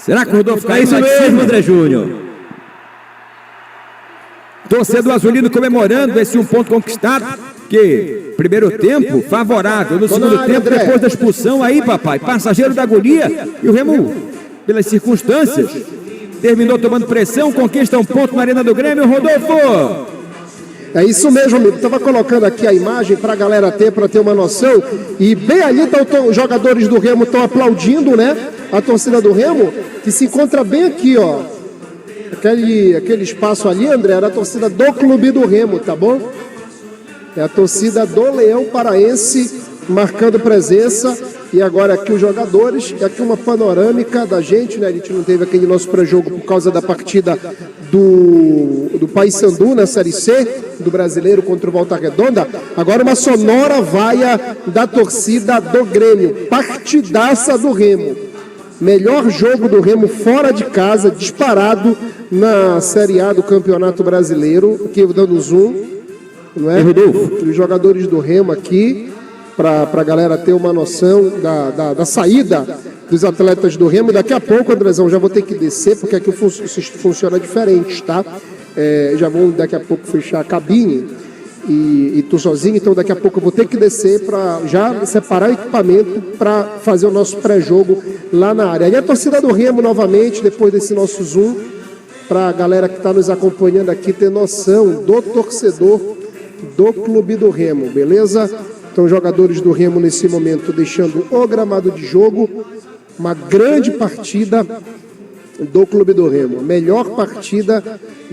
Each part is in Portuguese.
Será que o Rodolfo caiu? É isso mesmo, André Júnior. Torcedor azulino comemorando esse 1 ponto conquistado, que primeiro tempo favorável, no segundo tempo, depois da expulsão aí, papai, passageiro da agonia, e o Remo, pelas circunstâncias, terminou tomando pressão, conquista 1 ponto na Arena do Grêmio. Rodolfo! É isso mesmo, amigo. Estava colocando aqui a imagem para a galera ter, para ter uma noção. E bem ali os jogadores do Remo estão aplaudindo, né? A torcida do Remo, que se encontra bem aqui, ó. Aquele espaço ali, André, era a torcida do Clube do Remo, tá bom? É a torcida do Leão Paraense marcando presença. E agora aqui os jogadores, e aqui uma panorâmica da gente, né? A gente não teve aquele nosso pré-jogo por causa da partida do Paysandu na Série C, do Brasileiro contra o Volta Redonda. Agora uma sonora vaia da torcida do Grêmio, partidaça do Remo. Melhor jogo do Remo fora de casa, disparado na Série A do Campeonato Brasileiro. Aqui dando zoom, não é? Os jogadores do Remo aqui, para a galera ter uma noção da saída dos atletas do Remo. Daqui a pouco, Andrezão, já vou ter que descer, porque aqui funciona diferente, tá? Já vou daqui a pouco fechar a cabine e tô sozinho, então daqui a pouco eu vou ter que descer para já separar o equipamento para fazer o nosso pré-jogo lá na área. E a torcida do Remo novamente, depois desse nosso zoom, para a galera que está nos acompanhando aqui ter noção do torcedor do Clube do Remo, beleza? Então, jogadores do Remo nesse momento deixando o gramado de jogo. Uma grande partida do Clube do Remo. A melhor partida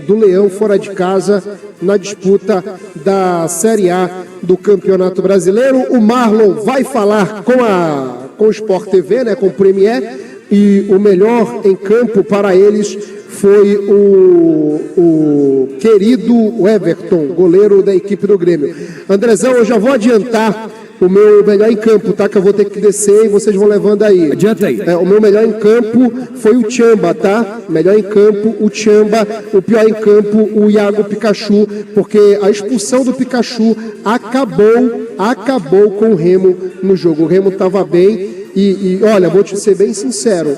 do Leão fora de casa na disputa da Série A do Campeonato Brasileiro. O Marlon vai falar com o Sport TV, né, com o Premier, e o melhor em campo para eles foi o querido Everton, goleiro da equipe do Grêmio. Andrezão, eu já vou adiantar o meu melhor em campo, tá? Que eu vou ter que descer e vocês vão levando aí. Adianta aí. O meu melhor em campo foi o Tchamba, tá? Melhor em campo, o Tchamba. O pior em campo, o Iago Pikachu, porque a expulsão do Pikachu acabou com o Remo no jogo. O Remo estava bem e olha, vou te ser bem sincero,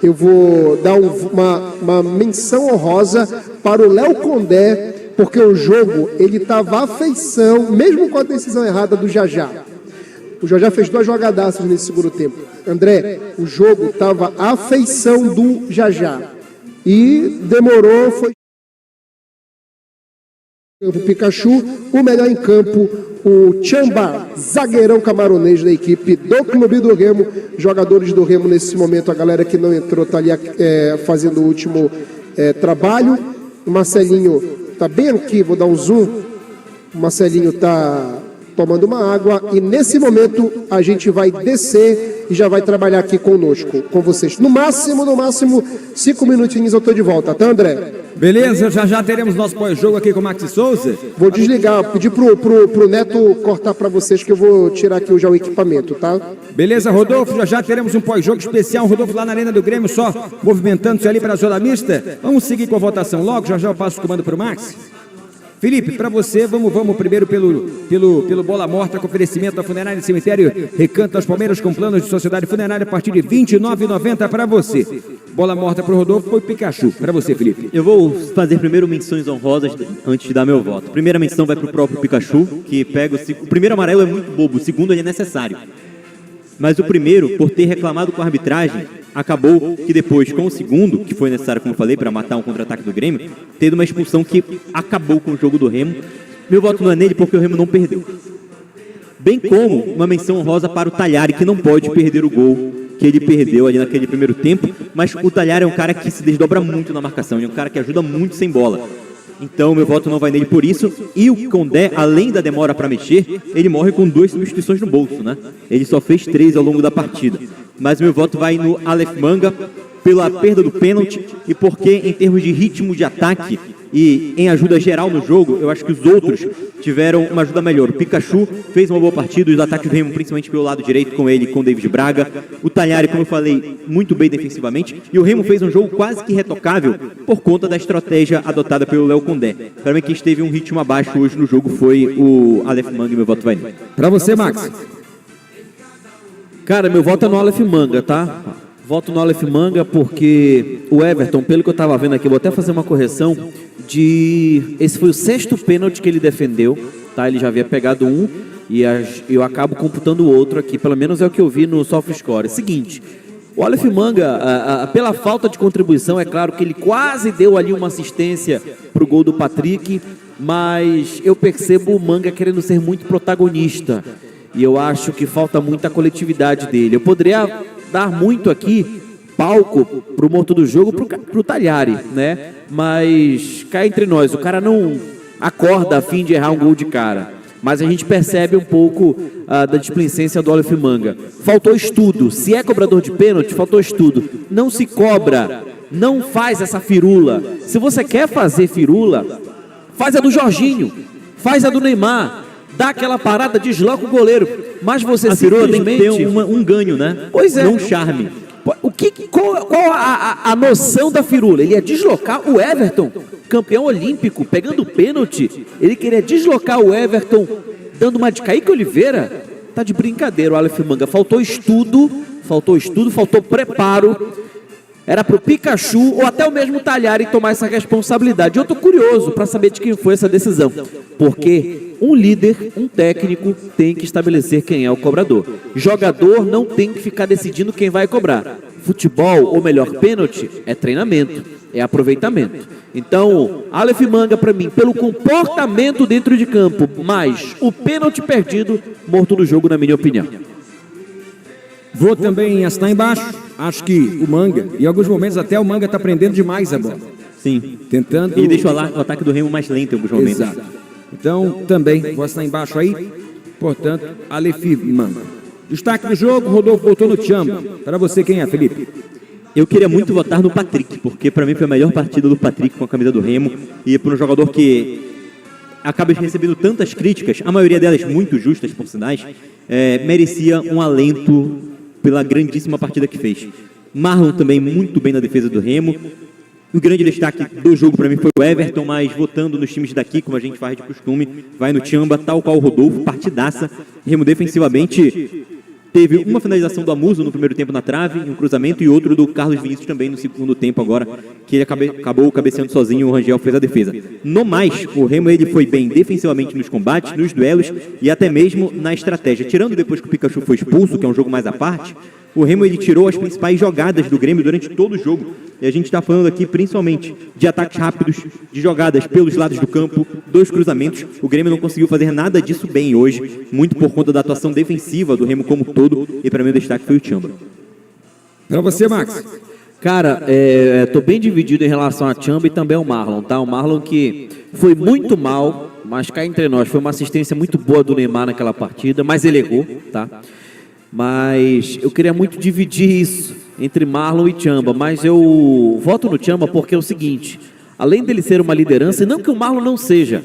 eu vou dar uma menção honrosa para o Léo Condé, porque o jogo, ele estava à feição, mesmo com a decisão errada do Jajá. O Jajá fez 2 jogadaças nesse segundo tempo. André, o jogo estava à feição do Jajá. E demorou, foi o Pikachu, o melhor em campo, o Tchamba, zagueirão camaronês da equipe do Clube do Remo. Jogadores do Remo nesse momento, a galera que não entrou está ali fazendo o último trabalho. O Marcelinho está bem aqui, vou dar um zoom. O Marcelinho está tomando uma água e nesse momento a gente vai descer e já vai trabalhar aqui conosco, com vocês. No máximo, 5 minutinhos eu estou de volta, tá, André? Beleza, já teremos nosso pós-jogo aqui com o Maxi Souza. Vou desligar, pedir pro Neto cortar para vocês que eu vou tirar aqui já o equipamento, tá? Beleza, Rodolfo, já teremos um pós-jogo especial, Rodolfo lá na Arena do Grêmio, só movimentando-se ali para a zona mista. Vamos seguir com a votação logo, já eu passo o comando para o Max. Felipe, para você, vamos primeiro pelo Bola Morta, com oferecimento da Funerária e Cemitério Recanto das Palmeiras, com planos de sociedade funerária a partir de R$ 29,90 para você. Bola Morta para o Rodolfo, foi Pikachu. Para você, Felipe. Eu vou fazer primeiro menções honrosas antes de dar meu voto. Primeira menção vai para o próprio Pikachu, que pega o primeiro amarelo é muito bobo, o segundo ele é necessário. Mas o primeiro, por ter reclamado com a arbitragem, acabou que depois, com o segundo, que foi necessário, como eu falei, para matar um contra-ataque do Grêmio, tendo uma expulsão que acabou com o jogo do Remo. Meu voto não é nele porque o Remo não perdeu. Bem como uma menção honrosa para o Talhari, que não pode perder o gol que ele perdeu ali naquele primeiro tempo, mas o Talhari é um cara que se desdobra muito na marcação, ele é um cara que ajuda muito sem bola. Então, meu voto não vai nele por isso. E o Condé, além da demora para mexer, ele morre com 2 substituições no bolso, né? Ele só fez 3 ao longo da partida. Mas meu voto vai no Aleph Manga, pela perda do pênalti e porque, em termos de ritmo de ataque e em ajuda geral no jogo, eu acho que os outros tiveram uma ajuda melhor. O Pikachu fez uma boa partida, os ataques do Remo, principalmente pelo lado direito, com ele, com o David Braga. O Talhari, como eu falei, muito bem defensivamente. E o Remo fez um jogo quase que retocável por conta da estratégia adotada pelo Léo Condé. Para mim, quem esteve um ritmo abaixo hoje no jogo foi o Aleph Manga, e meu voto vai nele. Para você, Max. Cara, meu voto é no Aleph Manga, tá? Voto no Aleph Manga porque o Everton, pelo que eu estava vendo aqui, vou até fazer uma correção, esse foi o 6º pênalti que ele defendeu, tá? Ele já havia pegado um e eu acabo computando o outro aqui, pelo menos é o que eu vi no SofaScore. Seguinte, o Aleph Manga, pela falta de contribuição, é claro que ele quase deu ali uma assistência para o gol do Patrick, mas eu percebo o Manga querendo ser muito protagonista e eu acho que falta muita coletividade dele. Eu poderia dar muito aqui palco pro morto do jogo pro Talhari, né? Mas cá entre nós, o cara não acorda a fim de errar um gol de cara. Mas a gente percebe um pouco da displicência do Aleph Manga. Faltou estudo. Se é cobrador de pênalti, faltou estudo. Não se cobra, não faz essa firula. Se você quer fazer firula, faz a do Jorginho, faz a do Neymar. Dá aquela parada, desloca o goleiro. Mas você A firula tem que ter um ganho, né? Pois é. Não um charme. Qual a noção da firula? Ele ia deslocar o Everton, campeão olímpico, pegando pênalti. Ele queria deslocar o Everton, dando uma de Kaique Oliveira. Tá de brincadeira o Aleph Manga. Faltou estudo, faltou preparo. Era pro Pikachu ou até o mesmo Talhari tomar essa responsabilidade. Eu tô curioso para saber de quem foi essa decisão. Porque um líder, um técnico, tem que estabelecer quem é o cobrador. Jogador não tem que ficar decidindo quem vai cobrar. Futebol, ou melhor, pênalti, é treinamento, é aproveitamento. Então, Aleph Manga, para mim, pelo comportamento dentro de campo, mas o pênalti perdido, morto no jogo, na minha opinião. Vou também assinar embaixo. Acho que o Manga, em alguns momentos até o Manga está prendendo demais a bola. Sim. Tentando... Ele deixa o ataque do Remo mais lento em alguns momentos. Exato. Então, também, vou assinar embaixo aí. Portanto, Aleph Manga. Destaque do jogo, Rodolfo botou no Tchamba. Para você, quem é, Felipe? Eu queria muito votar no Patrick, porque para mim foi a melhor partida do Patrick com a camisa do Remo. E para um jogador que acaba recebendo tantas críticas, a maioria delas muito justas, por sinais, merecia um alento pela grandíssima partida que fez. Marlon também muito bem na defesa do Remo. O grande destaque do jogo para mim foi o Everton, mas votando nos times daqui, como a gente faz de costume, vai no Tchamba, tal qual o Rodolfo, partidaça. Remo defensivamente teve uma finalização do Amuso no primeiro tempo na trave, um cruzamento, e outro do Carlos Vinícius também no segundo tempo agora, que ele acabou cabeceando sozinho, o Rangel fez a defesa. No mais, o Remo ele foi bem defensivamente nos combates, nos duelos e até mesmo na estratégia. Tirando depois que o Pikachu foi expulso, que é um jogo mais à parte, o Remo ele tirou as principais jogadas do Grêmio durante todo o jogo. E a gente está falando aqui principalmente de ataques rápidos, de jogadas pelos lados do campo, 2 cruzamentos. O Grêmio não conseguiu fazer nada disso bem hoje, muito por conta da atuação defensiva do Remo como todo. E para mim o destaque foi o Tchamba. Para você, Max. Cara, tô bem dividido em relação a Tchamba e também ao Marlon, tá? O Marlon que foi muito mal, mas cá entre nós, foi uma assistência muito boa do Neymar naquela partida, mas ele errou, tá? Mas eu queria muito dividir isso entre Marlon e Tchamba, mas eu voto no Tchamba porque é o seguinte, além dele ser uma liderança, e não que o Marlon não seja,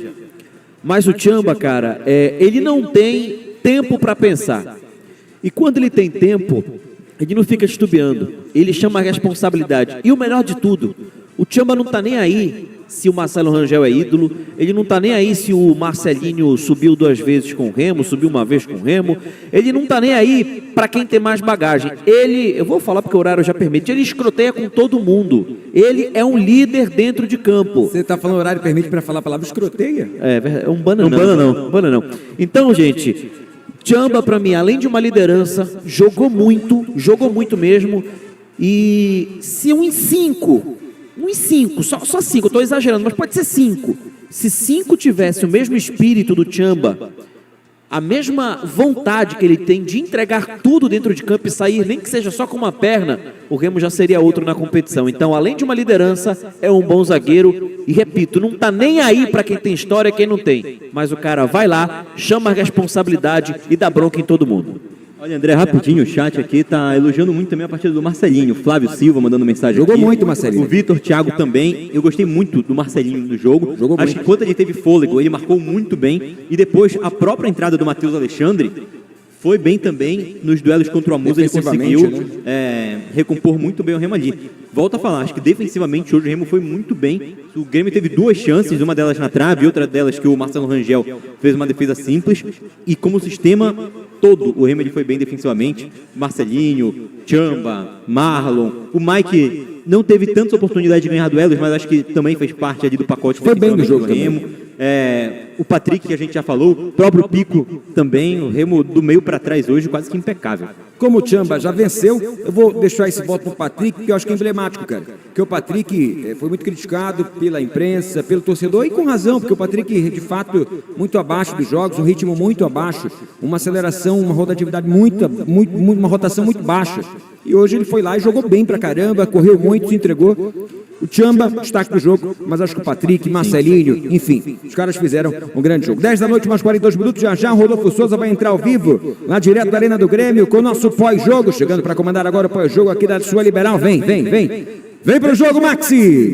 mas o Tchamba, cara, ele não tem tempo para pensar. E quando ele tem tempo, ele não fica titubeando, ele chama a responsabilidade. E o melhor de tudo, o Tchamba não tá nem aí se o Marcelo Rangel é ídolo, ele não tá nem aí se o Marcelinho subiu 2 vezes com o Remo, subiu 1 vez com o Remo, ele não tá nem aí para quem tem mais bagagem. Eu vou falar porque o horário já permite, ele escroteia com todo mundo. Ele é um líder dentro de campo. Você tá falando horário permite para falar a palavra escroteia? É um bananão. Bananão. Então, gente, Tchamba para mim, além de uma liderança, jogou muito mesmo. E se um em 5, só 5, eu estou exagerando, mas pode ser 5. Se 5 tivesse o mesmo espírito do Tchamba, a mesma vontade que ele tem de entregar tudo dentro de campo e sair, nem que seja só com uma perna, o Remo já seria outro na competição. Então, além de uma liderança, é um bom zagueiro. E repito, não está nem aí para quem tem história e quem não tem. Mas o cara vai lá, chama a responsabilidade e dá bronca em todo mundo. Olha, André, rapidinho, o chat aqui tá elogiando muito também a partida do Marcelinho. Flávio Silva mandando mensagem Jogou aqui. muito, Marcelinho. O Vitor Thiago também. Eu gostei muito do Marcelinho no jogo. Jogou Acho muito. que quando ele teve fôlego, ele marcou muito bem. E depois, a própria entrada do Matheus Alexandre foi bem também nos duelos contra o Amuso. Ele conseguiu recompor muito bem o Remo ali. Volto a falar, acho que defensivamente hoje o Remo foi muito bem. O Grêmio teve 2 chances, uma delas na trave, outra delas que o Marcelo Rangel fez uma defesa simples. E como sistema, todo, o Remo ele foi bem defensivamente. Marcelinho, Tchamba, Marlon, o Mike não teve tanta oportunidade de ganhar duelos, mas acho que também fez parte ali do pacote Foi bem no jogo do Remo. O Patrick, que a gente já falou, o próprio Pico também, o Remo do meio para trás hoje quase que impecável. Como o Tchamba já venceu, eu vou deixar esse voto pro Patrick, que eu acho que é emblemático, cara. Porque o Patrick foi muito criticado pela imprensa, pelo torcedor, e com razão, porque o Patrick, de fato, muito abaixo dos jogos, um ritmo muito abaixo, uma aceleração, uma rotatividade uma rotação muito baixa. E hoje ele foi lá e jogou bem pra caramba, correu muito, se entregou. O Tchamba, destaque do jogo, mas acho que o Patrick, Marcelinho, enfim, os caras fizeram um grande jogo. 10 da noite, mais 42 minutos, já o Rodolfo Souza vai entrar ao vivo, lá direto da Arena do Grêmio, com o nosso pós-jogo, chegando para comandar agora o pós-jogo aqui da sua Liberal. Vem pro jogo, Maxi!